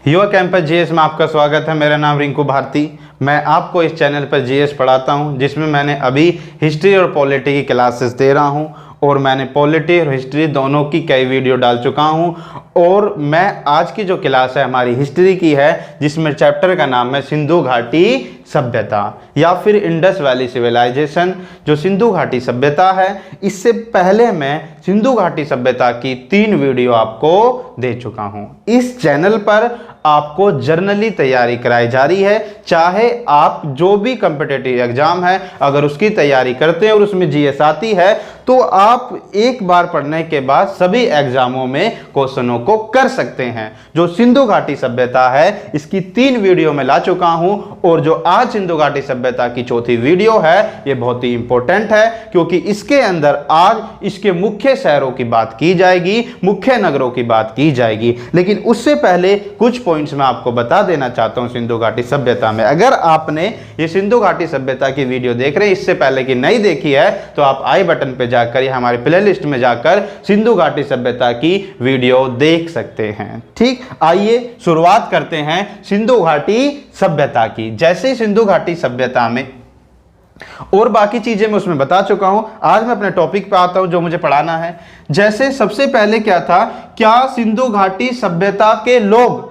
युवा campus GS में आपका स्वागत है। मेरा नाम रिंकू भारती। मैं आपको इस चैनल पर जीएस पढ़ाता हूं, जिसमें मैंने अभी हिस्ट्री और पॉलिटी की क्लासेस दे रहा हूं और मैंने पॉलिटी और हिस्ट्री दोनों की कई वीडियो डाल चुका हूं। और मैं आज की जो क्लास है हमारी हिस्ट्री की है, जिसमें चैप्टर का नाम है सिंधु घाटी सभ्यता या फिर इंडस वैली सिविलाइजेशन। जो सिंधु घाटी सभ्यता है, इससे पहले मैं सिंधु घाटी सभ्यता की 3 वीडियो आपको दे चुका हूं। इस चैनल पर आपको जर्नली तैयारी कराई जा रही है। चाहे आप जो भी कॉम्पिटिटिव एग्जाम है, अगर उसकी तैयारी करते हैं और उसमें जीएस आती है, तो आप एक बार पढ़ने के बाद सभी एग्जामों में क्वेश्चनों को कर सकते हैं। जो सिंधु घाटी सभ्यता है, इसकी 3 वीडियो में ला चुका हूं और जो आज सिंधु घाटी सभ्यता की 4थी वीडियो है, ये बहुत ही इंपॉर्टेंट है, क्योंकि इसके अंदर आज इसके मुख्य शहरों की बात की जाएगी, मुख्य नगरों की बात की जाएगी। लेकिन उससे पहले कुछ पॉइंट्स मैं आपको बता देना चाहता हूं सिंधु घाटी सभ्यता में। अगर आपने ये सिंधु घाटी सभ्यता की वीडियो देख रहे हैं इससे पहले की नहीं देखी है, तो आप आई बटन पे जाकर या हमारे प्लेलिस्ट में जाकर सिंधु घाटी सभ्यता की वीडियो देख सकते हैं। ठीक, आइए शुरुआत करते हैं सिंधु घाटी सभ्यता की। जैसे सिंधु घाटी सभ्यता में और बाकी चीजें मैं उसमें बता चुका हूं, आज मैं अपने टॉपिक पे आता हूं जो मुझे पढ़ाना है। जैसे सबसे पहले क्या था, क्या सिंधु घाटी सभ्यता के लोग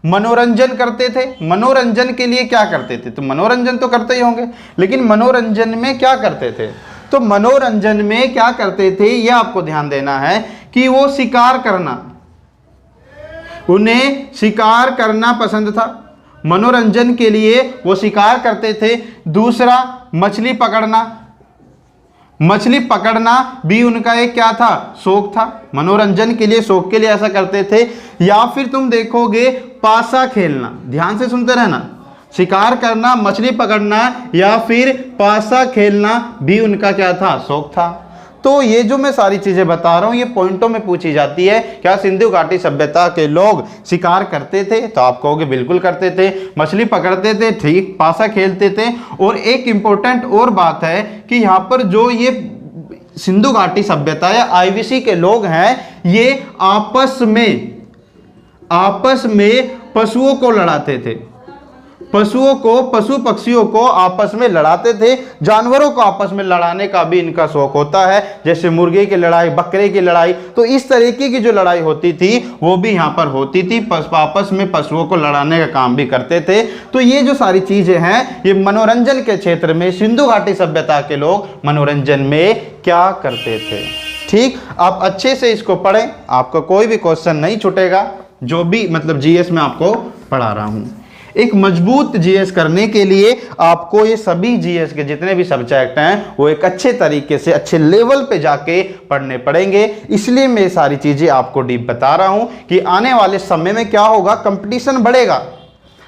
मनोरंजन करते थे? मनोरंजन के लिए क्या करते थे? तो मनोरंजन तो करते ही होंगे, लेकिन मनोरंजन में क्या करते थे? तो मनोरंजन में क्या करते थे, यह आपको ध्यान देना है कि वो शिकार करना, उन्हें शिकार करना पसंद था। मनोरंजन के लिए वो शिकार करते थे। दूसरा, मछली पकड़ना। मछली पकड़ना भी उनका एक क्या था, शौक था। मनोरंजन के लिए, शौक के लिए ऐसा करते थे। या फिर तुम देखोगे पासा खेलना, ध्यान से सुनते रहना। शिकार करना, मछली पकड़ना या फिर पासा खेलना भी उनका क्या था, शौक था। तो ये जो मैं सारी चीजें बता रहा हूं, ये पॉइंटों में पूछी जाती है। क्या सिंधु घाटी सभ्यता के लोग शिकार करते थे? तो आप कहोगे बिल्कुल करते थे। मछली पकड़ते थे, ठीक, पासा खेलते थे। और एक इंपॉर्टेंट और बात है कि यहाँ पर जो ये सिंधु घाटी सभ्यता या आईवीसी के लोग हैं, ये आपस में पशुओं को लड़ाते थे। पशु पक्षियों को आपस में लड़ाते थे। जानवरों को आपस में लड़ाने का भी इनका शौक होता है, जैसे मुर्गे की लड़ाई, बकरे की लड़ाई। तो इस तरीके की जो लड़ाई होती थी वो भी यहाँ पर होती थी। आपस में पशुओं को लड़ाने का काम भी करते थे। तो ये जो सारी चीजें हैं, ये मनोरंजन के क्षेत्र में सिंधु घाटी सभ्यता के लोग मनोरंजन में क्या करते थे। ठीक, आप अच्छे से इसको पढ़ें, आपका कोई भी क्वेश्चन नहीं छूटेगा, जो भी मतलब जीएस में आपको पढ़ा रहा हूं। एक मजबूत जीएस करने के लिए आपको ये सभी जीएस के जितने भी सब्जेक्ट हैं वो एक अच्छे तरीके से, अच्छे लेवल पे जाके पढ़ने पड़ेंगे। इसलिए मैं सारी चीजें आपको डीप बता रहा हूं कि आने वाले समय में क्या होगा, कंपटीशन बढ़ेगा।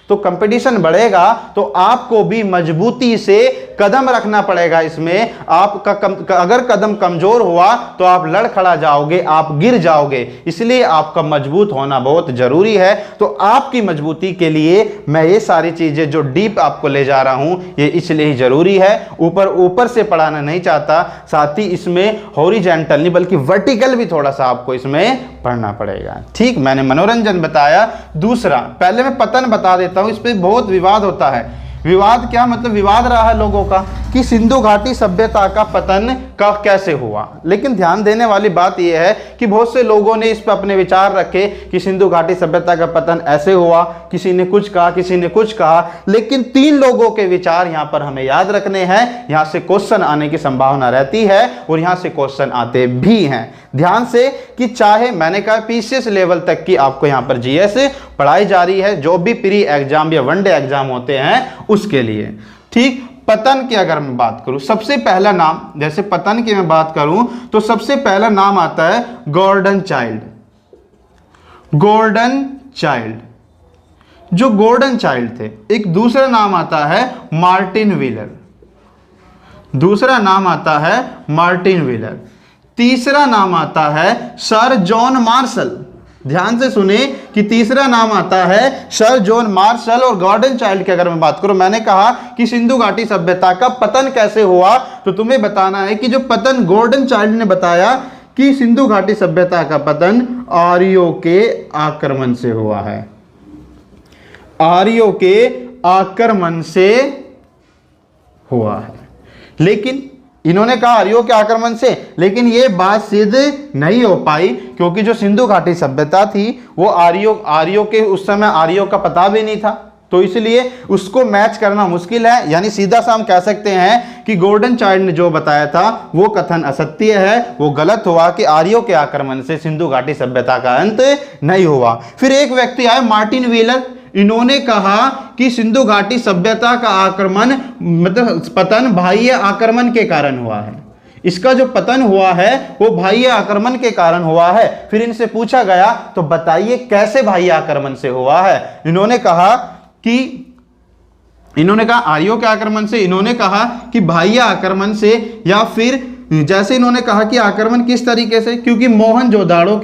तो कंपटीशन बढ़ेगा तो आपको भी मजबूती से कदम रखना पड़ेगा। इसमें आपका अगर कदम कमजोर हुआ तो आप लड़खड़ा जाओगे, आप गिर जाओगे। इसलिए आपका मजबूत होना बहुत जरूरी है। तो आपकी मजबूती के लिए मैं ये सारी चीजें जो डीप आपको ले जा रहा हूं, ये इसलिए ही जरूरी है। ऊपर से पढ़ाना नहीं चाहता, साथ ही इसमें हॉरिजॉन्टल नहीं बल्कि वर्टिकल भी थोड़ा सा आपको इसमें पढ़ना पड़ेगा। ठीक, मैंने मनोरंजन बताया। दूसरा, पहले मैं पतन बता देता हूं, इस पे बहुत विवाद होता है। विवाद क्या मतलब, विवाद रहा है लोगों का कि सिंधु घाटी सभ्यता का पतन का कैसे हुआ। लेकिन ध्यान देने वाली बात यह है कि बहुत से लोगों ने इस पर अपने विचार रखे कि सिंधु घाटी सभ्यता का पतन ऐसे हुआ, किसी ने कुछ कहा, किसी ने कुछ कहा। लेकिन 3 लोगों के विचार यहाँ पर हमें याद रखने हैं। यहाँ से क्वेश्चन आने की संभावना रहती है और यहाँ से क्वेश्चन आते भी हैं। ध्यान से कि चाहे मैंने कहा पीसीएस लेवल तक की आपको यहाँ पर जीएस पढ़ाई जा रही है, जो भी प्री एग्जाम या वनडे एग्जाम होते हैं उसके लिए। ठीक, पतन की अगर मैं बात करूं, सबसे पहला नाम, जैसे पतन की मैं बात करूं तो सबसे पहला नाम आता है गॉर्डन चाइल्ड। गॉर्डन चाइल्ड, जो गॉर्डन चाइल्ड थे। एक दूसरा नाम आता है मार्टिन व्हीलर। दूसरा नाम आता है मार्टिन व्हीलर। तीसरा नाम आता है सर जॉन मार्शल। ध्यान से सुने कि तीसरा नाम आता है सर जॉन मार्शल। और गॉर्डन चाइल्ड की अगर मैं बात करूं, मैंने कहा कि सिंधु घाटी सभ्यता का पतन कैसे हुआ, तो तुम्हें बताना है कि जो पतन गॉर्डन चाइल्ड ने बताया कि सिंधु घाटी सभ्यता का पतन आर्यों के आक्रमण से हुआ है। आर्यों के आक्रमण से हुआ है। लेकिन इन्होंने कहा आर्यों के आक्रमण से, लेकिन ये बात सिद्ध नहीं हो पाई, क्योंकि जो सिंधु घाटी सभ्यता थी वो आर्यों के उस समय आर्यों का पता भी नहीं था, तो इसलिए उसको मैच करना मुश्किल है। यानी सीधा सा हम कह सकते हैं कि गोल्डन चाइल्ड ने जो बताया था वो कथन असत्य है, वो गलत हुआ कि आर्यों के आक्रमण से सिंधु घाटी सभ्यता का अंत नहीं हुआ। फिर एक व्यक्ति आए मार्टिन व्हीलर, इन्होंने कहा कि सिंधु घाटी सभ्यता का आक्रमण मतलब पतन बाह्य आक्रमण के कारण हुआ है। इसका जो पतन हुआ है वो बाह्य आक्रमण के कारण हुआ है। फिर इनसे पूछा गया तो बताइए कैसे बाह्य आक्रमण से हुआ है। इन्होंने कहा आर्यों के आक्रमण से, इन्होंने कहा कि बाह्य आक्रमण से, या फिर जैसे इन्होंने कहा कि आक्रमण किस तरीके से, क्योंकि मोहनजोदाड़ो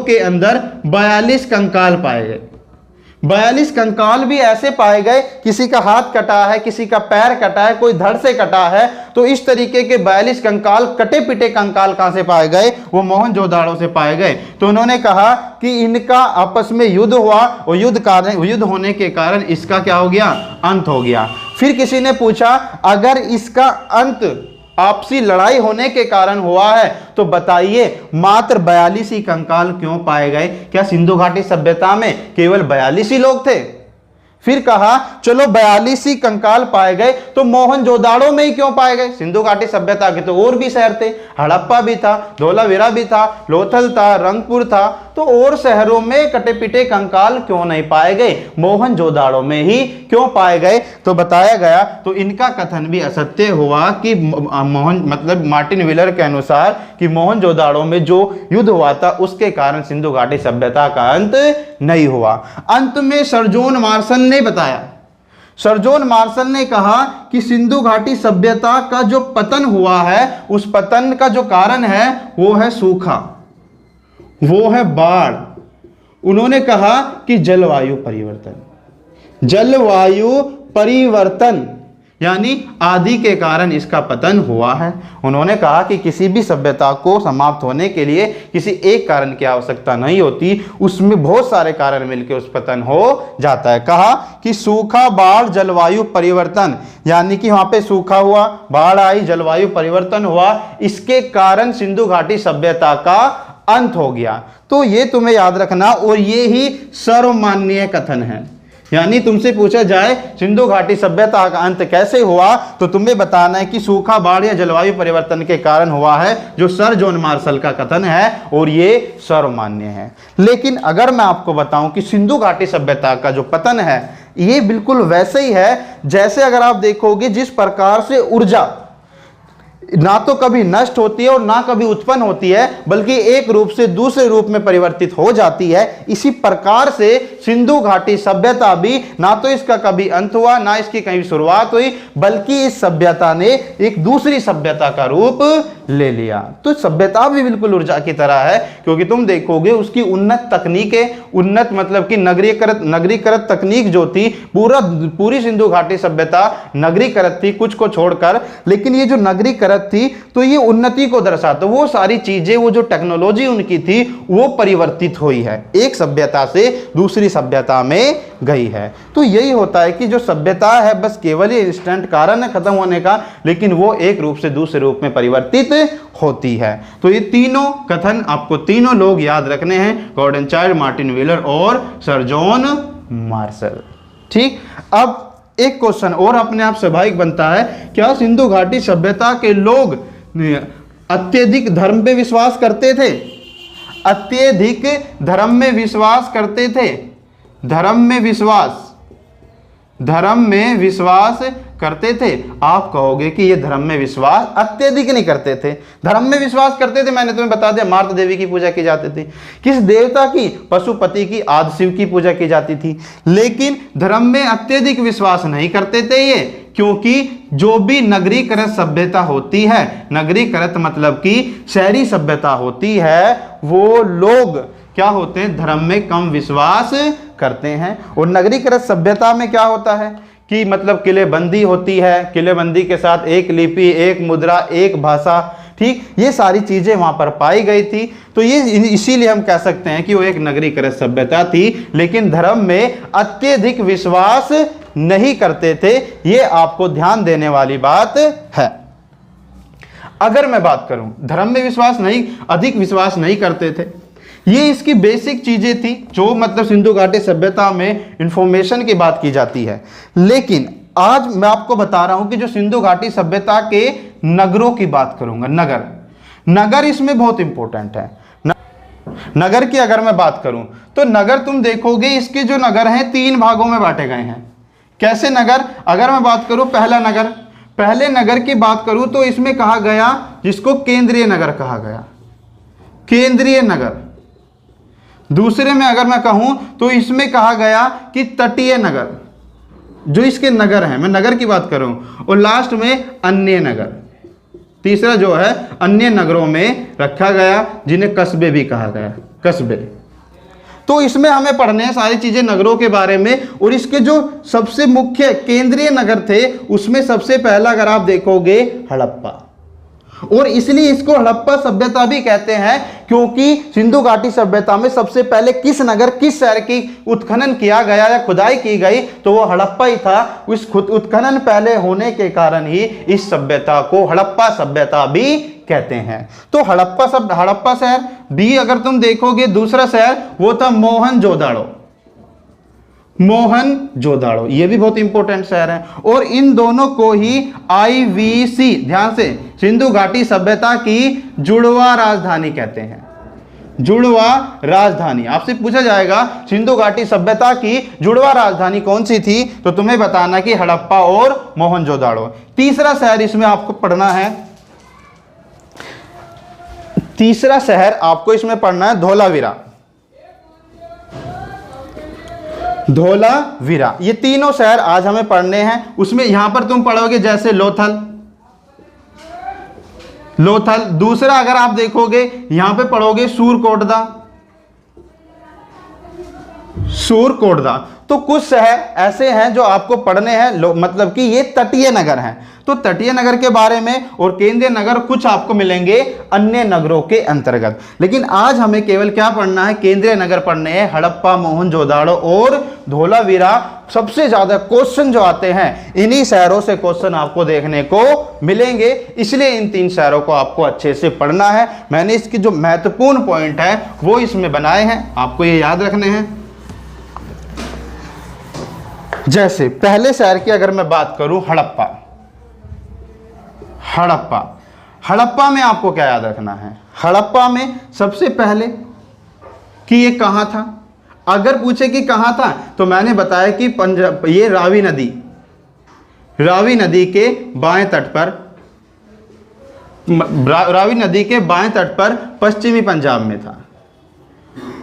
के अंदर 42 कंकाल पाए गए। 42 कंकाल भी ऐसे पाए गए, किसी का हाथ कटा है, किसी का पैर कटा है, कोई धड़ से कटा है, तो इस तरीके के 42 कंकाल, कटे पिटे कंकाल कहां से पाए गए, वो मोहनजोदाड़ो से पाए गए। तो उन्होंने कहा कि इनका आपस में युद्ध हुआ और युद्ध होने के कारण इसका क्या हो गया, अंत हो गया। फिर किसी ने पूछा अगर इसका अंत आपसी लड़ाई होने के कारण हुआ है तो बताइए मात्र 42 ही कंकाल क्यों पाए गए, क्या सिंधु घाटी सभ्यता में केवल 42 ही लोग थे? फिर कहा चलो 42 ही कंकाल पाए गए तो मोहनजोदाड़ो में ही क्यों पाए गए, सिंधु घाटी सभ्यता के तो और भी शहर थे, हड़प्पा भी था, धोलावीरा भी था, लोथल था, रंगपुर था, तो और शहरों में कटे पिटे कंकाल क्यों नहीं पाए गए, मोहनजोदाड़ो में ही क्यों पाए गए? तो बताया गया, तो इनका कथन भी असत्य हुआ कि मार्टिन व्हीलर के अनुसार कि मोहनजोदाड़ो में जो युद्ध हुआ था उसके कारण सिंधु घाटी सभ्यता का अंत नहीं हुआ। अंत में सर जॉन मार्शल ने बताया, सर जॉन मार्शल ने कहा कि सिंधु घाटी सभ्यता का जो पतन हुआ है उस पतन का जो कारण है वो है सूखा, वो है बाढ़। उन्होंने कहा कि जलवायु परिवर्तन यानी आदि के कारण इसका पतन हुआ है। उन्होंने कहा कि किसी भी सभ्यता को समाप्त होने के लिए किसी एक कारण की आवश्यकता नहीं होती, उसमें बहुत सारे कारण मिलकर उस पतन हो जाता है। कहा कि सूखा, बाढ़, जलवायु परिवर्तन, यानी कि वहां पे सूखा हुआ, बाढ़ आई, जलवायु परिवर्तन हुआ, इसके कारण सिंधु घाटी सभ्यता का अंत हो गया। तो ये तुम्हें याद रखना, और ये ही सर्वमान्य कथन है। यानी तुमसे पूछा जाए सिंधु घाटी सभ्यता का अंत कैसे हुआ तो तुम्हें बताना है कि सूखा, बाढ़ या जलवायु परिवर्तन के कारण हुआ है, जो सर जॉन मार्शल का कथन है, और ये सर्वमान्य है। लेकिन अगर मैं आपको बताऊं कि सिंधु घाटी सभ्यता का जो पतन है ये बिल्कुल वैसे ही है जैसे अगर आप देखोगे जिस प्रकार से ऊर्जा ना तो कभी नष्ट होती है और ना कभी उत्पन्न होती है, बल्कि एक रूप से दूसरे रूप में परिवर्तित हो जाती है, इसी प्रकार से सिंधु घाटी सभ्यता भी ना तो इसका कभी अंत हुआ ना इसकी कहीं शुरुआत हुई, बल्कि इस सभ्यता ने एक दूसरी सभ्यता का रूप ले लिया। तो सभ्यता भी बिल्कुल ऊर्जा की तरह है, क्योंकि तुम देखोगे उसकी उन्नत तकनीकें, उन्नत मतलब कि नगरीकृत तकनीक जो थी, पूरी सिंधु घाटी सभ्यता नगरीकृत थी कुछ को छोड़कर, लेकिन ये जो नगरीकृत थी तो ये उन्नति को दर्शाता, वो सारी चीजें, वो जो टेक्नोलॉजी उनकी थी वो परिवर्तित हुई है, एक सभ्यता से दूसरी सभ्यता में गई है। तो यही होता है कि जो सभ्यता है बस केवल ये इंस्टेंट कारण है खत्म होने का, लेकिन वो एक रूप से दूसरे रूप में परिवर्तित होती है। तो ये तीनों कथन आपको तीनों लोग याद रखने हैं, गॉर्डन चाइल्ड, मार्टिन व्हीलर और सर जॉन मार्शल। ठीक, अब एक क्वेश्चन और अपने आप स्वाभाविक बनता है, क्या सिंधु घाटी सभ्यता के लोग अत्यधिक धर्म पे विश्वास करते थे? अत्यधिक धर्म में विश्वास करते थे, धर्म में विश्वास करते थे। आप कहोगे कि ये धर्म में विश्वास अत्यधिक नहीं करते थे, धर्म में विश्वास करते थे। मैंने तुम्हें बता दिया, मार्त देवी की पूजा की जाती थी। किस देवता की? पशुपति की, आदि शिव की पूजा की जाती थी। लेकिन धर्म में अत्यधिक विश्वास नहीं करते थे ये, क्योंकि जो भी नगरीकृत सभ्यता होती है, नगरीकृत मतलब कि शहरी सभ्यता होती है, वो लोग क्या होते हैं, धर्म में कम विश्वास करते हैं। और नगरीकृत सभ्यता में क्या होता है कि मतलब किलेबंदी होती है, किलेबंदी के साथ एक लिपि, एक मुद्रा, एक भाषा, ठीक, ये सारी चीजें वहां पर पाई गई थी। तो ये इसीलिए हम कह सकते हैं कि वो एक नगरीकृत सभ्यता थी, लेकिन धर्म में अत्यधिक विश्वास नहीं करते थे। ये आपको ध्यान देने वाली बात है। अगर मैं बात करूं, धर्म में अधिक विश्वास नहीं करते थे, ये इसकी बेसिक चीजें थी जो मतलब सिंधु घाटी सभ्यता में इंफॉर्मेशन की बात की जाती है। लेकिन आज मैं आपको बता रहा हूं कि जो सिंधु घाटी सभ्यता के नगरों की बात करूंगा, नगर इसमें बहुत इंपॉर्टेंट है। नगर की अगर मैं बात करूं तो नगर तुम देखोगे इसके जो नगर हैं 3 भागों में बांटे गए हैं। कैसे नगर? अगर मैं बात करूं पहले नगर की बात करूं तो इसमें कहा गया जिसको केंद्रीय नगर कहा गया, केंद्रीय नगर। दूसरे में अगर मैं कहूं तो इसमें कहा गया कि तटीय नगर, जो इसके नगर हैं, मैं नगर की बात करूं। और लास्ट में अन्य नगर, तीसरा जो है अन्य नगरों में रखा गया, जिन्हें कस्बे भी कहा गया, कस्बे। तो इसमें हमें पढ़ने हैं सारी चीजें नगरों के बारे में। और इसके जो सबसे मुख्य केंद्रीय नगर थे उसमें सबसे पहला अगर आप देखोगे हड़प्पा, और इसलिए इसको हड़प्पा सभ्यता भी कहते हैं क्योंकि सिंधु घाटी सभ्यता में सबसे पहले किस शहर की उत्खनन किया गया या खुदाई की गई तो वो हड़प्पा ही था। उस उत्खनन पहले होने के कारण ही इस सभ्यता को हड़प्पा सभ्यता भी कहते हैं। तो हड़प्पा शहर भी अगर तुम देखोगे, दूसरा शहर वो था मोहनजोदाड़ो, ये भी बहुत इंपॉर्टेंट शहर है। और इन दोनों को ही IVC, ध्यान से, सिंधु घाटी सभ्यता की जुड़वा राजधानी कहते हैं। जुड़वा राजधानी, आपसे पूछा जाएगा सिंधु घाटी सभ्यता की जुड़वा राजधानी कौन सी थी, तो तुम्हें बताना कि हड़प्पा और मोहनजोदाड़ो। तीसरा शहर इसमें आपको पढ़ना है, तीसरा शहर आपको इसमें पढ़ना है धोलावीरा। ये तीनों शहर आज हमें पढ़ने हैं। उसमें यहां पर तुम पढ़ोगे जैसे लोथल। दूसरा अगर आप देखोगे यहां पे पढ़ोगे सूरकोटदा। तो कुछ शहर ऐसे हैं जो आपको पढ़ने हैं, मतलब कि ये तटीय नगर हैं। तो तटीय नगर के बारे में और केंद्रीय नगर कुछ आपको मिलेंगे अन्य नगरों के अंतर्गत। लेकिन आज हमें केवल क्या पढ़ना है, केंद्रीय नगर पढ़ने हैं, हड़प्पा, मोहनजोदाड़ो और धोलावीरा। सबसे ज्यादा क्वेश्चन जो आते हैं इन्हीं शहरों से क्वेश्चन आपको देखने को मिलेंगे, इसलिए इन 3 शहरों को आपको अच्छे से पढ़ना है। मैंने इसकी जो महत्वपूर्ण पॉइंट है वो इसमें बनाए हैं, आपको ये याद रखने हैं। जैसे पहले शहर की अगर मैं बात करूं हड़प्पा में आपको क्या याद रखना है? हड़प्पा में सबसे पहले कि ये कहां था, अगर पूछे कि कहां था तो मैंने बताया कि ये रावी नदी के बाएं तट पर पश्चिमी पंजाब में था।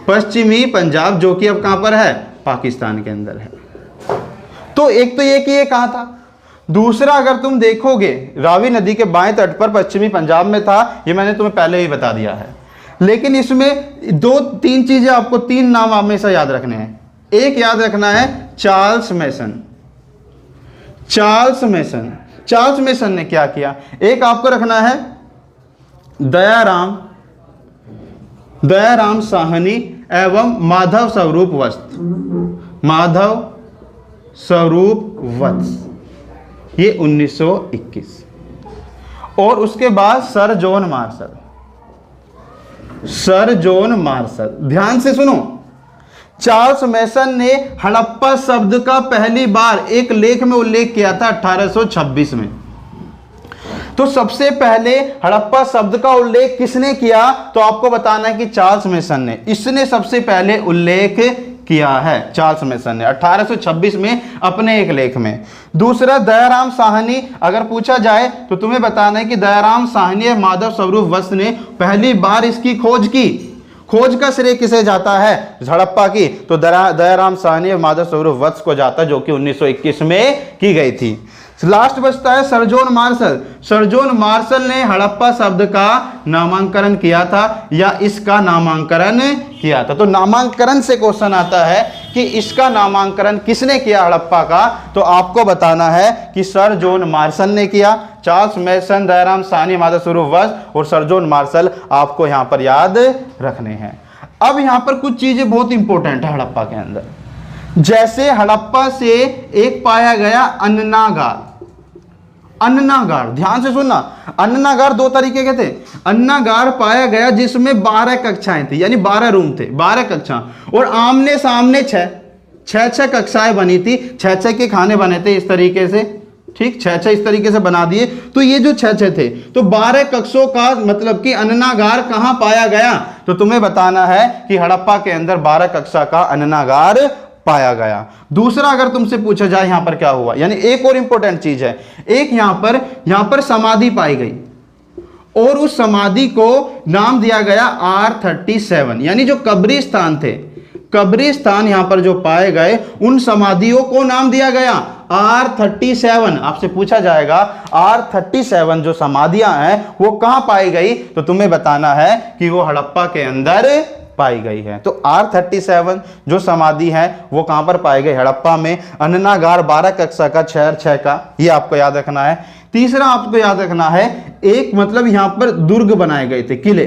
पश्चिमी पंजाब जो कि अब कहां पर है, पाकिस्तान के अंदर है। तो एक तो ये कि ये कहां था। दूसरा अगर तुम देखोगे रावी नदी के बाएं तट पर पश्चिमी पंजाब में था, ये मैंने तुम्हें पहले ही बता दिया है। लेकिन इसमें 2-3 चीजें आपको, 3 नाम हमेशा याद रखने हैं। एक याद रखना है चार्ल्स मेसन ने क्या किया। एक आपको रखना है दयाराम साहनी एवं माधव स्वरूप वत्स, ये 1921। और उसके बाद सर जॉन मार्शल। ध्यान से सुनो, चार्ल्स मेसन ने हड़प्पा शब्द का पहली बार एक लेख में उल्लेख किया था 1826 में। तो सबसे पहले हड़प्पा शब्द का उल्लेख किसने किया, तो आपको बताना है कि चार्ल्स मेसन ने। इसने सबसे पहले उल्लेख किया है, चार्ल्स मेसन ने 1826 में अपने एक लेख में। दूसरा दयाराम साहनी, अगर पूछा जाए तो तुम्हें बताना है कि दयाराम साहनी और माधव स्वरूप वत्स ने पहली बार इसकी खोज की। खोज का श्रेय किसे जाता है, हड़प्पा की, तो दयाराम साहनी और माधव स्वरूप वत्स को जाता, जो कि 1921 में की गई थी। लास्ट बचता है sir John Marshall. Sir John Marshall ने हड़प्पा शब्द का नामांकन किया था या इसका नामांकन किया था। तो नामांकन से क्वेश्चन आता है कि इसका नामांकन किसने किया हड़प्पा का, तो आपको बताना है कि सर जॉन मार्शल ने किया। चार्ल्स मैसन, दयाराम साहनी, माधवस्वरूप वस्त और सर जॉन मार्शल आपको यहां पर याद रखने हैं। अब यहां पर कुछ चीजें बहुत इंपॉर्टेंट है हड़प्पा के अंदर। जैसे हड़प्पा से एक पाया गया अन्नागार। अन्नागार, ध्यान से सुनना, अन्नागार दो तरीके के थे। अन्नागार पाया गया जिसमें 12 कक्षाएं थी, यानी 12 रूम थे, 12 कक्षा, और आमने सामने 6 कक्षाएं बनी थी, 6 के खाने बने थे इस तरीके से, ठीक, 6 इस तरीके से बना दिए। तो ये जो 6 थे, तो 12 कक्षों का मतलब कि अन्नागार कहां पाया गया, तो तुम्हें बताना है कि हड़प्पा के अंदर 12 कक्षा का अन्नागार पाया गया। दूसरा अगर तुमसे पूछा जाए यहां पर क्या हुआ, यानी एक और इंपॉर्टेंट चीज है, एक यहां पर समाधि पाई गई और उस समाधि को नाम दिया गया R37, यानी जो कब्रिस्तान थे, कब्रिस्तान यहां पर जो पाए गए उन समाधियों को नाम दिया गया R37। आपसे पूछा जाएगा R37 जो समाधियां हैं वो कहां पाई गई, तो तुम्हें बताना है कि वो हड़प्पा के अंदर पाई गई है। तो R37 जो समाधि है वो कहां पर पाई गई, हड़प्पा में। अन्नागार 12 कक्षा का, 6 का, ये आपको याद रखना है। तीसरा आपको याद रखना है, एक मतलब यहां पर दुर्ग बनाए गए थे, किले।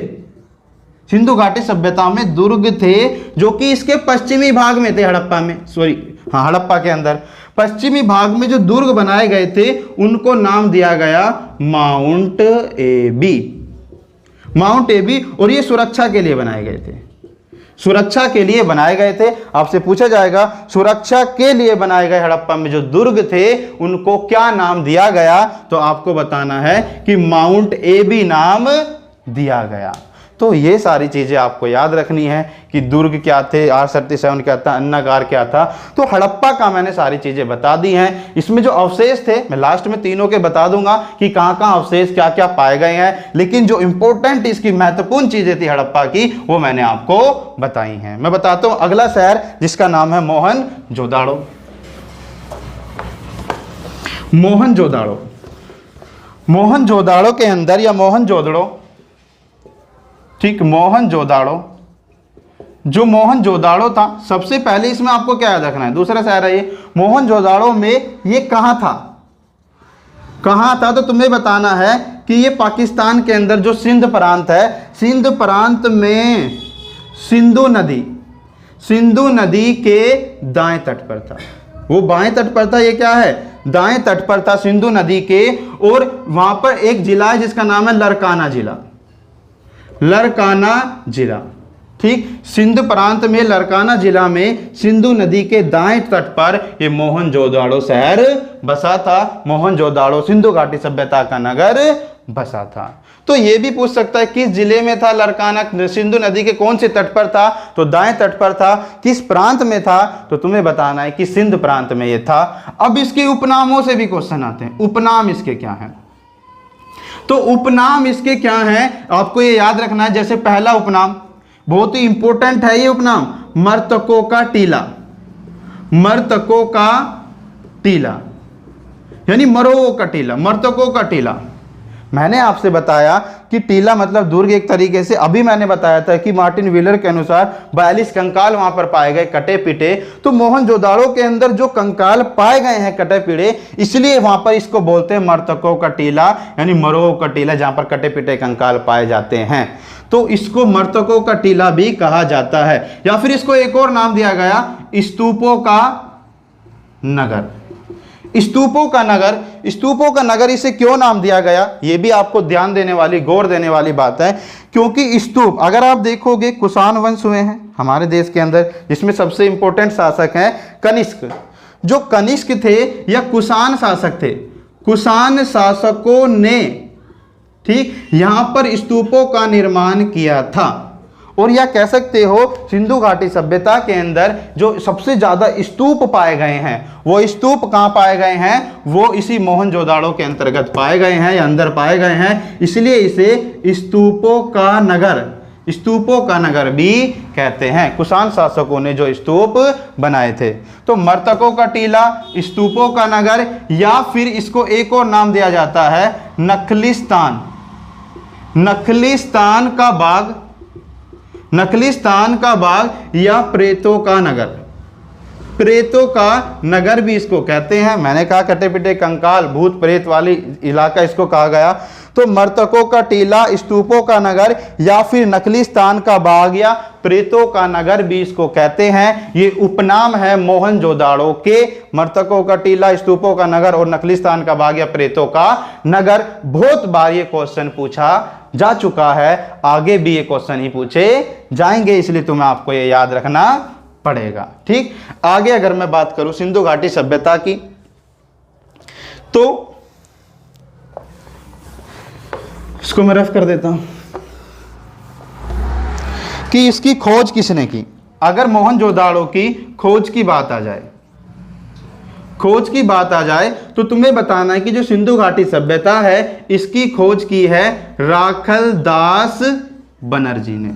सिंधु घाटी सभ्यता में दुर्ग थे जो कि इसके पश्चिमी भाग में थे, हड़प्पा में, सॉरी हाँ, हड़प्पा के अंदर पश्चिमी भाग में जो दुर्ग बनाए गए थे उनको नाम दिया गया माउंट एबी। माउंट एबी, और ये सुरक्षा के लिए बनाए गए थे, सुरक्षा के लिए बनाए गए थे। आपसे पूछा जाएगा सुरक्षा के लिए बनाए गए हड़प्पा में जो दुर्ग थे उनको क्या नाम दिया गया, तो आपको बताना है कि माउंट एबी नाम दिया गया। तो ये सारी चीजें आपको याद रखनी है कि दुर्ग क्या थे, R37 क्या था, अन्नागार क्या था। तो हड़प्पा का मैंने सारी चीजें बता दी हैं। इसमें जो अवशेष थे मैं लास्ट में तीनों के बता दूंगा कि कहां कहां अवशेष क्या क्या पाए गए हैं, लेकिन जो इंपॉर्टेंट इसकी महत्वपूर्ण चीजें थी हड़प्पा की वो मैंने आपको बताई हैं। मैं बताता हूं अगला शहर जिसका नाम है मोहनजोदाड़ो। मोहनजोदाड़ो, मोहनजोदाड़ो के अंदर या मोहनजोदड़ो, ठीक, मोहनजोदाड़ो, जो मोहनजोदाड़ो था सबसे पहले इसमें आपको क्या याद रखना है, दूसरा शहर है ये। मोहनजोदाड़ो में ये कहां था, कहां था, तो तुम्हें बताना है कि ये पाकिस्तान के अंदर जो सिंध प्रांत है, सिंध प्रांत में सिंधु नदी के दाएं तट पर था। वो बाएं तट पर था, ये क्या है, दाएं तट पर था सिंधु नदी के। और वहां पर एक जिला है जिसका नाम है लरकाना जिला, लरकाना जिला, ठीक, सिंध प्रांत में लरकाना जिला में सिंधु नदी के दाएं तट पर ये मोहनजोदाड़ो शहर बसा था। मोहनजोदाड़ो सिंधु घाटी सभ्यता का नगर बसा था। तो ये भी पूछ सकता है किस जिले में था लरकाना, सिंधु नदी के कौन से तट पर था, तो दाएं तट पर था। किस प्रांत में था, तो तुम्हें बताना है कि सिंध प्रांत में ये था। अब इसके उपनामों से भी क्वेश्चन आते हैं, उपनाम इसके क्या है, तो उपनाम इसके क्या हैं आपको ये याद रखना है। जैसे पहला उपनाम बहुत ही इंपॉर्टेंट है, ये उपनाम मर्तकों का टीला, मर्तकों का टीला, यानी मरों का टीला, मर्तकों का टीला। मैंने आपसे बताया कि टीला मतलब दुर्ग एक तरीके से। अभी मैंने बताया था कि मार्टिन व्हीलर के अनुसार 42 कंकाल वहां पर पाए गए कटे पिटे। तो मोहनजोदाड़ो के अंदर जो कंकाल पाए गए हैं कटे पिटे, इसलिए वहां पर इसको बोलते हैं मर्तकों का टीला, यानी मरों का टीला, जहां पर कटे पिटे कंकाल पाए जाते हैं। तो इसको मर्तकों का टीला भी कहा जाता है। या फिर इसको एक और नाम दिया गया स्तूपों का नगर, स्तूपों का नगर। स्तूपों का नगर इसे क्यों नाम दिया गया, यह भी आपको ध्यान देने वाली, गौर देने वाली बात है। क्योंकि स्तूप, अगर आप देखोगे कुषाण वंश हुए हैं हमारे देश के अंदर, जिसमें सबसे इंपॉर्टेंट शासक हैं कनिष्क। जो कनिष्क थे या कुषाण शासक थे, कुषाण शासकों ने, ठीक, यहां पर स्तूपों का निर्माण किया था। और यह कह सकते हो सिंधु घाटी सभ्यता के अंदर जो सबसे ज्यादा स्तूप पाए गए हैं, वो स्तूप कहां पाए गए हैं, वो इसी मोहनजोदाड़ो के अंतर्गत पाए गए हैं या अंदर पाए गए हैं। इसलिए इसे स्तूपों का नगर स्तूपों का नगर भी कहते हैं। कुषाण शासकों ने जो स्तूप बनाए थे। तो मर्तकों का टीला, स्तूपों का नगर, या फिर इसको एक और नाम दिया जाता है नखलिस्तान। नखलिस्तान का बाग, नखलिस्तान का बाग या प्रेतों का नगर। प्रेतों का नगर भी इसको कहते हैं। मैंने कहा कटे पिटे कंकाल भूत प्रेत वाली इलाका इसको कहा गया। तो मर्तकों का टीला, स्तूपों का नगर या फिर नखलिस्तान का बाग या प्रेतों का नगर भी इसको कहते हैं। ये उपनाम है मोहनजोदाड़ो के। मर्तकों का टीला, स्तूपों का नगर और नखलिस्तान का बाग या प्रेतों का नगर। बहुत बार ये क्वेश्चन पूछा जा चुका है, आगे भी ये क्वेश्चन ही पूछे जाएंगे, इसलिए तुम्हें आपको ये याद रखना पड़ेगा। ठीक, आगे अगर मैं बात करूं सिंधु घाटी सभ्यता की, तो इसको मैं रफ कर देता हूं कि इसकी खोज किसने की। अगर मोहनजोदाड़ो की खोज की बात आ जाए, खोज की बात आ जाए तो तुम्हें बताना है कि जो सिंधु घाटी सभ्यता है इसकी खोज की है राखलदास बनर्जी ने।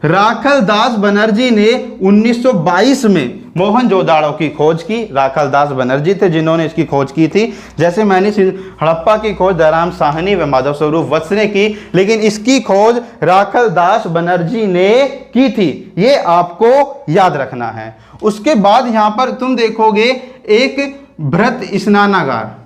राखलदास बनर्जी ने 1922 में मोहनजोदाड़ो की खोज की। राखलदास बनर्जी थे जिन्होंने इसकी खोज की थी। जैसे मैंने हड़प्पा की खोज दयाराम साहनी व माधव स्वरूप वत्स ने की, लेकिन इसकी खोज राखलदास बनर्जी ने की थी। ये आपको याद रखना है। उसके बाद यहां पर तुम देखोगे एक भृत स्नानागार,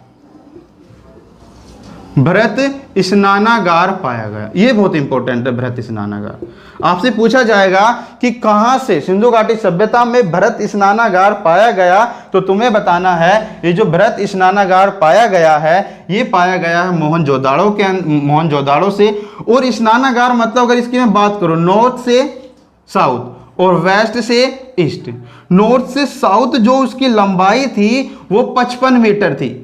भृत स्नानागार पाया गया। ये बहुत इंपॉर्टेंट है, भृत स्नानागार। आपसे पूछा जाएगा कि कहां से सिंधु घाटी सभ्यता में भृत स्नानागार पाया गया, तो तुम्हें बताना है ये जो भृत स्नानागार पाया गया है ये पाया गया है मोहनजोदाड़ो से। और स्नानागार मतलब अगर इसकी मैं बात करूं नॉर्थ से साउथ और वेस्ट से ईस्ट, नॉर्थ से साउथ जो उसकी लंबाई थी वो 55 मीटर थी।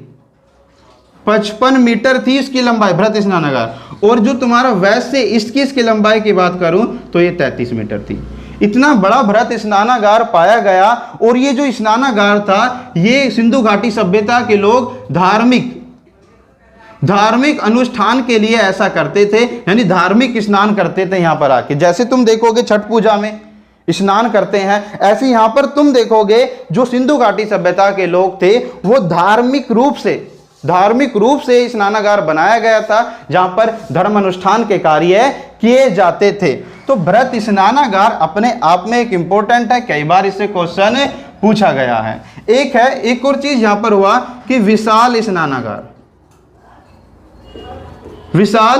55 मीटर थी इसकी लंबाई भृत स्नानागार। और जो तुम्हारा वेस्ट से ईस्ट की इसकी लंबाई की बात करूं तो ये 33 मीटर थी। इतना बड़ा भृत स्नानागार पाया गया। और ये जो स्नानागार था ये सिंधु घाटी सभ्यता के लोग धार्मिक अनुष्ठान के लिए ऐसा करते थे, यानी धार्मिक स्नान करते थे यहां पर आके। जैसे तुम देखोगे छठ पूजा में स्नान करते हैं, ऐसे यहां पर तुम देखोगे जो सिंधु घाटी सभ्यता के लोग थे वो धार्मिक रूप से स्नानागार बनाया गया था जहां पर धर्म अनुष्ठान के कार्य किए जाते थे। तो भृत स्नानागार अपने आप में एक इंपॉर्टेंट है, कई बार इससे क्वेश्चन पूछा गया है। एक और चीज यहां पर हुआ कि विशाल स्नानागार, विशाल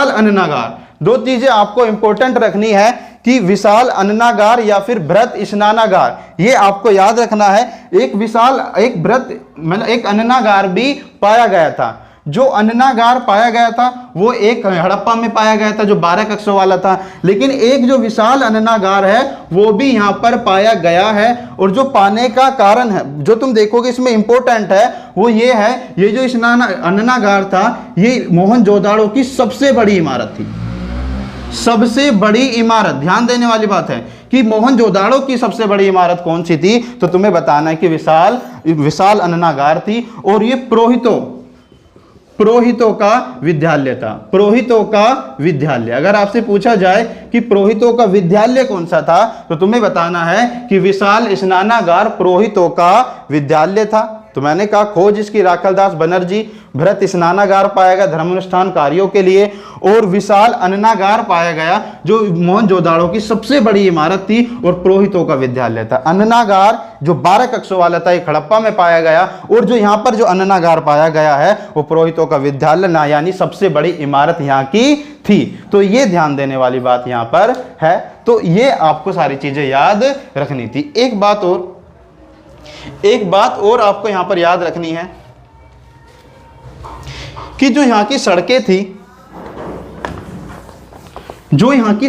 अन्नागार। दो चीजें आपको इंपॉर्टेंट रखनी है कि विशाल अन्नागार या फिर भृत स्नानागार, ये आपको याद रखना है। एक अन्नागार भी पाया गया था। जो अन्नागार पाया गया था वो एक हड़प्पा में पाया गया था जो 12 कक्षों वाला था, लेकिन एक जो विशाल अन्नागार है वो भी यहां पर पाया गया है। और जो पाने का कारण है जो तुम देखोगे इसमें इंपॉर्टेंट है वो ये है, ये जो अन्नागार था ये मोहनजोदाड़ो की सबसे बड़ी इमारत थी। सबसे बड़ी इमारत, ध्यान देने वाली बात है कि मोहनजोदाड़ो की सबसे बड़ी इमारत कौन सी थी, तो तुम्हें बताना है कि विशाल अन्नागार थी। और ये पुरोहितों का विद्यालय था। पुरोहितों का विद्यालय, अगर आपसे पूछा जाए कि पुरोहितों का विद्यालय कौन सा था तो तुम्हें बताना है कि विशाल स्नानागार पुरोहितों का विद्यालय था। तो मैंने कहा खोज इसकी राखलदास बनर्जी, भृत स्नानागार पाया गया धर्मानुष्ठान कार्यों के लिए, और विशाल अन्नागार पाया गया जो मोहनजोदाड़ो की सबसे बड़ी इमारत थी और पुरोहितों का विद्यालय था। अन्नागार जो 12 कक्षों वाला था एक हड़प्पा में पाया गया, और जो यहाँ पर जो अन्नागार पाया गया है वो पुरोहितों का विद्यालय ना, यानी सबसे बड़ी इमारत यहाँ की थी। तो ये ध्यान देने वाली बात यहाँ पर है। तो ये आपको सारी चीजें याद रखनी थी। एक बात और आपको यहां पर याद रखनी है कि जो यहां की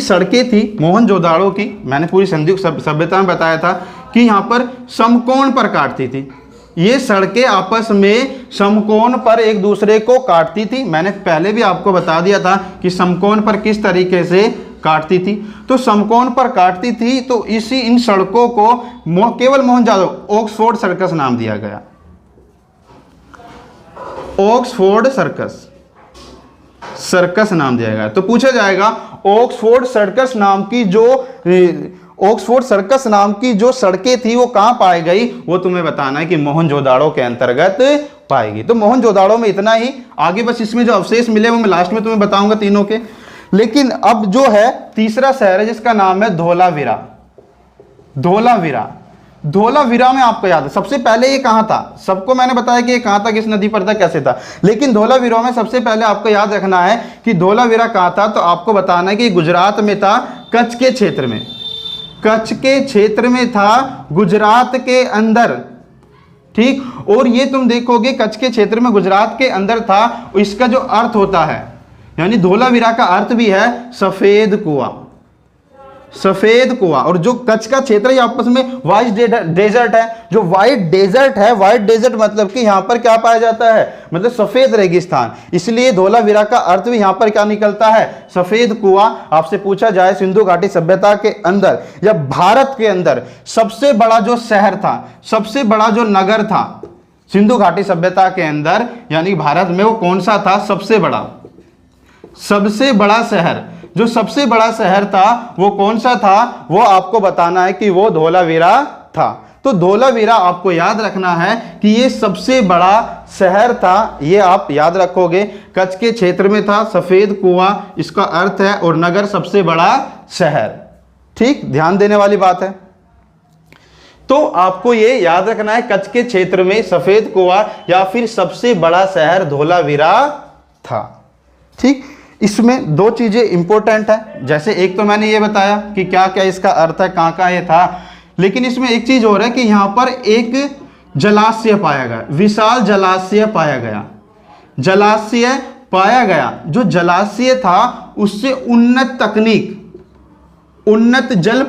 सड़कें थी मोहनजोदाड़ो की, मैंने पूरी सिंधु सभ्यता में बताया था कि यहां पर समकोण पर काटती थी। ये सड़कें आपस में समकोण पर एक दूसरे को काटती थी। मैंने पहले भी आपको बता दिया था कि समकोण पर किस तरीके से काटती थी। तो समकोण पर काटती थी, तो इन सड़कों को केवल मोहनजोदाड़ो ऑक्सफोर्ड सर्कस नाम दिया गया। ऑक्सफोर्ड सर्कस, सर्कस नाम दिया गया। तो पूछा जाएगा ऑक्सफोर्ड सर्कस नाम की जो सड़कें थी वो कहां पाई गई, वो तुम्हें बताना है कि मोहनजोदाड़ो के अंतर्गत पाएगी। तो मोहनजोदाड़ो में इतना ही, आगे बस इसमें जो अवशेष मिले वो मैं लास्ट में तुम्हें बताऊंगा तीनों के। लेकिन अब जो है तीसरा शहर है जिसका नाम है धोलावीरा। धोलावीरा में आपको याद है सबसे पहले ये कहां था, सबको मैंने बताया कि ये कहां था, किस नदी पर था, कैसे था, लेकिन धोलावीरा में सबसे पहले आपको याद रखना है कि धोलावीरा कहां था। तो आपको बताना है कि गुजरात में था, कच्छ के क्षेत्र में, कच्छ के क्षेत्र में था, गुजरात के अंदर, ठीक। और ये तुम देखोगे कच्छ के क्षेत्र में गुजरात के अंदर था। इसका जो अर्थ होता है, यानी धोलावीरा का अर्थ भी है सफेद कुआं, सफेद कुआं। और जो कच्छ का क्षेत्र है आपस में वाइट डेजर्ट है, जो वाइट डेजर्ट है, वाइट डेजर्ट मतलब कि यहां पर क्या पाया जाता है, मतलब सफेद रेगिस्तान, इसलिए धोलावीरा का अर्थ भी यहां पर क्या निकलता है, सफेद कुआं। आपसे पूछा जाए सिंधु घाटी सभ्यता के अंदर या भारत के अंदर सबसे बड़ा जो शहर था, सबसे बड़ा जो नगर था सिंधु घाटी सभ्यता के अंदर, यानी भारत में, वो कौन सा था, सबसे बड़ा शहर, जो सबसे बड़ा शहर था वो कौन सा था, वो आपको बताना है कि वो धोलावीरा था। तो धोलावीरा आपको याद रखना है कि ये सबसे बड़ा शहर था, ये आप याद रखोगे। कच्छ के क्षेत्र में था, सफेद कुआं इसका अर्थ है, और नगर सबसे बड़ा शहर, ठीक, ध्यान देने वाली बात है। तो आपको ये याद रखना है कच्छ के क्षेत्र में सफेद कुआं या फिर सबसे बड़ा शहर धोलावीरा था, ठीक। इसमें दो चीजें इंपॉर्टेंट है, जैसे एक तो मैंने ये बताया कि क्या क्या इसका अर्थ है, कहां का ये था, लेकिन इसमें एक चीज और है कि यहां पर एक जलाशय पाया गया, विशाल जलाशय पाया गया, जलाशय पाया गया। जो जलाशय था उससे उन्नत तकनीक, उन्नत जल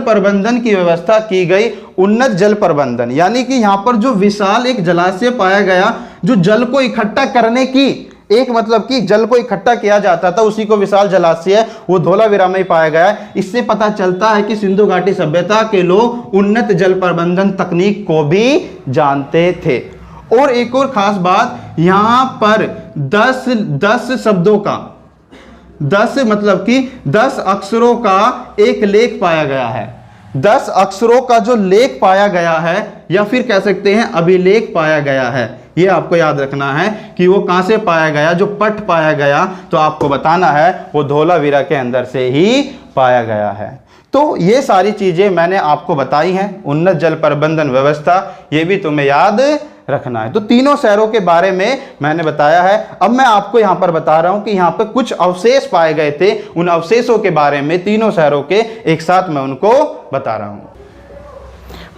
प्रबंधन की व्यवस्था की गई। उन्नत जल प्रबंधन यानी कि यहां पर जो विशाल एक जलाशय पाया गया, जो जल को इकट्ठा करने की, एक मतलब कि जल को इकट्ठा किया जाता था, उसी को विशाल जलाशय, वो धोलावीरा में ही पाया गया। इससे पता चलता है कि सिंधु घाटी सभ्यता के लोग उन्नत जल प्रबंधन तकनीक को भी जानते थे। और एक और खास बात, यहां पर 10 शब्दों का, 10 मतलब कि 10 अक्षरों का एक लेख पाया गया है। 10 अक्षरों का जो लेख पाया गया है, या फिर कह सकते हैं अभिलेख पाया गया है, ये आपको याद रखना है कि वो कहां से पाया गया, जो पट पाया गया, तो आपको बताना है वो धोलावीरा के अंदर से ही पाया गया है। तो ये सारी चीजें मैंने आपको बताई हैं, उन्नत जल प्रबंधन व्यवस्था, ये भी तुम्हें याद रखना है। तो तीनों शहरों के बारे में मैंने बताया है। अब मैं आपको यहां पर बता रहा हूं कि यहां पर कुछ अवशेष पाए गए थे, उन अवशेषों के बारे में, तीनों शहरों के एक साथ मैं उनको बता रहा हूं।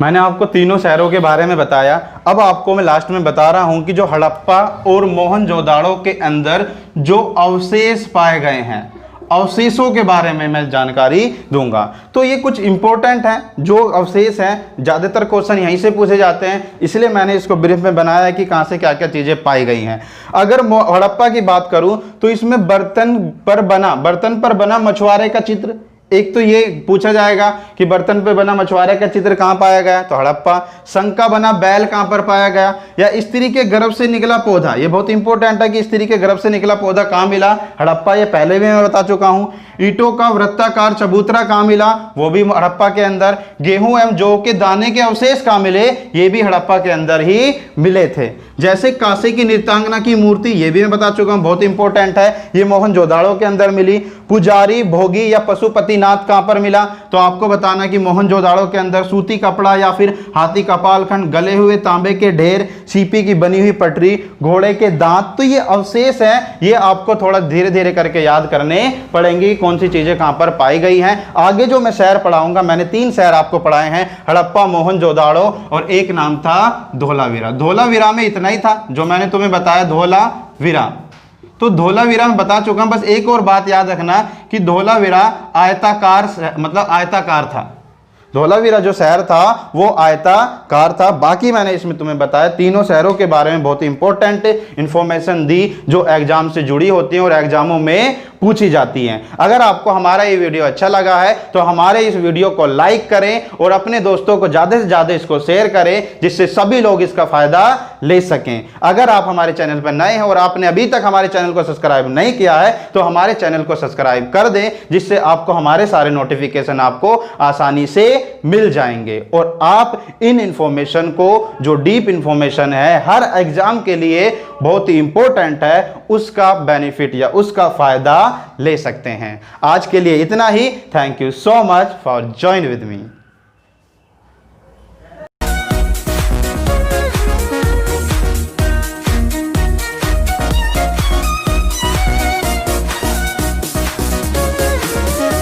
मैंने आपको तीनों शहरों के बारे में बताया। अब आपको मैं लास्ट में बता रहा हूं कि जो हड़प्पा और मोहनजोदाड़ो के अंदर जो अवशेष पाए गए हैं, अवशेषों के बारे में मैं जानकारी दूंगा। तो ये कुछ इंपॉर्टेंट हैं जो अवशेष हैं, ज़्यादातर क्वेश्चन यहीं से पूछे जाते हैं, इसलिए मैंने इसको ब्रीफ में बनाया है कि कहाँ से क्या क्या चीज़ें पाई गई हैं। अगर हड़प्पा की बात करूं तो इसमें बर्तन पर बना मछुआरे का चित्र, एक तो ये पूछा जाएगा कि बर्तन पे बना मछुआरे का चित्र कहाँ पाया गया, तो हड़प्पा। शंख का बना बैल कहाँ पर पाया गया, या स्त्री के गर्भ से निकला पौधा, ये बहुत इंपॉर्टेंट है कि स्त्री के गर्भ से निकला पौधा कहाँ मिला, हड़प्पा, ये पहले भी मैं बता चुका हूँ। ईंटों का वृत्ताकार चबूतरा कहाँ मिला, वो भी हड़प्पा के अंदर। गेहूं एवं जौ के दाने के अवशेष कहाँ मिले, ये भी हड़प्पा के अंदर ही मिले थे। जैसे कांसे की नृत्यांगना की मूर्ति, ये भी मैं बता चुका हूँ, बहुत इंपॉर्टेंट है, ये मोहनजोदाड़ो के अंदर मिली। पुजारी, भोगी या पशुपतिनाथ कहाँ पर मिला, तो आपको बताना कि मोहनजोदाड़ो के अंदर। सूती कपड़ा या फिर हाथी कपाल खंड, गले हुए तांबे के ढेर, सीपी की बनी हुई पटरी, घोड़े के दांत, तो ये अवशेष हैं, ये आपको थोड़ा धीरे धीरे करके याद करने पड़ेंगे कौन सी चीजें कहां पर पाई गई हैं। आगे जो मैं शहर पढ़ाऊंगा, मैंने 3 शहर आपको पढ़ाए हैं, हड़प्पा, मोहनजोदाड़ो और एक नाम था धोलावीरा। धोलावीरा में इतना ही था जो मैंने तुम्हें बताया, धोलावीरा। तो धोलावीरा में बता चुका हूं, बस एक और बात याद रखना कि धोलावीरा आयताकार, मतलब आयताकार था। धोलावीरा जो शहर था वो आयताकार था। बाकी मैंने इसमें तुम्हें बताया तीनों शहरों के बारे में बहुत इंपॉर्टेंट इंफॉर्मेशन दी जो एग्जाम से जुड़ी होती है और एग्जामों में पूछी जाती हैं। अगर आपको हमारा ये वीडियो अच्छा लगा है तो हमारे इस वीडियो को लाइक करें और अपने दोस्तों को ज़्यादा से ज़्यादा इसको शेयर करें, जिससे सभी लोग इसका फायदा ले सकें। अगर आप हमारे चैनल पर नए हैं और आपने अभी तक हमारे चैनल को सब्सक्राइब नहीं किया है तो हमारे चैनल को सब्सक्राइब कर दें, जिससे आपको हमारे सारे नोटिफिकेशन आपको आसानी से मिल जाएंगे और आप इन इंफॉर्मेशन को, जो डीप इंफॉर्मेशन है, हर एग्जाम के लिए बहुत ही इंपॉर्टेंट है, उसका बेनिफिट या उसका फायदा ले सकते हैं। आज के लिए इतना ही। Thank you so much for join with me.